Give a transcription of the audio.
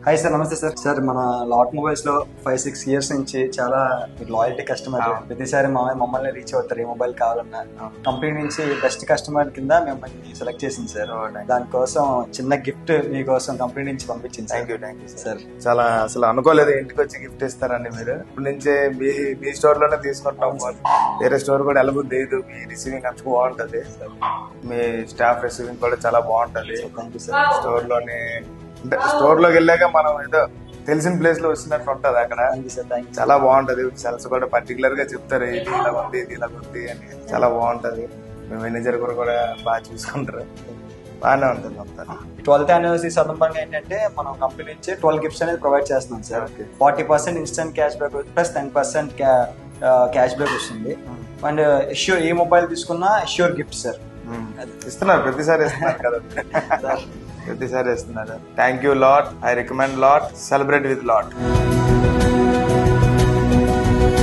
Hi sir, నమస్తే sir. Sir మన lot mobiles లో 5-6 ఇయర్స్ నుంచి చాలా లాయల్టీ కస్టమర్. ప్రతిసారి మమ్మల్ని రీచ్ అవుతారు ఏ మొబైల్ కావాలన్నా. కంపెనీ నుంచి బెస్ట్ కస్టమర్ కింద మిమ్మల్ని సెలెక్ట్ చేసింది సార్. దానికోసం చిన్న గిఫ్ట్ మీకోసం కంపెనీ నుంచి పంపించింది. Thank you sir. చాలా అసలు అనుకోలేదు ఇంటికి వచ్చి గిఫ్ట్ ఇస్తారండి మీరు. ఇప్పటి నుంచే మీ స్టోర్ లోనే తీసుకుంటాం. వేరే స్టోర్ కూడా ఎలాగో లేదు. మీ రిసీవింగ్ అంత బాగుంటది, మీ స్టాఫ్ రిసీవింగ్ కూడా చాలా బాగుంటది. Thank you sir. స్టోర్ లోకి వెళ్ళాక మనం ఏదో తెలిసిన ప్లేస్ లో వచ్చినట్టు ఉంటది అక్కడ. చాలా బాగుంటది. సెల్స్ కూడా పర్టికులర్ గా చెప్తారు ఇది ఇలా ఉంది, ఇది ఇలా ఉంది అని. చాలా బాగుంటది. మీ మేనేజర్ కూడా బాగా చూసుకుంటారు. బాగానే ఉంటుంది అంతా. 12th anniversary సందర్భంగా ఏంటంటే మనం కంపెనీ నుంచి 12 గిఫ్ట్స్ అనేది ప్రొవైడ్ చేస్తున్నాం sir. 40% instant cash back plus 10% cash back వస్తుంది. అండ్ ఎష్యూర్ ఏ మొబైల్ తీసుకున్నా ఎష్యూర్ గిఫ్ట్ సార్. ఇస్తున్నారు, ప్రతిసారి ఇస్తున్నారు కదా. ప్రతిసారి ఇస్తున్నారు. Thank you lot. I recommend lot. Celebrate with lot.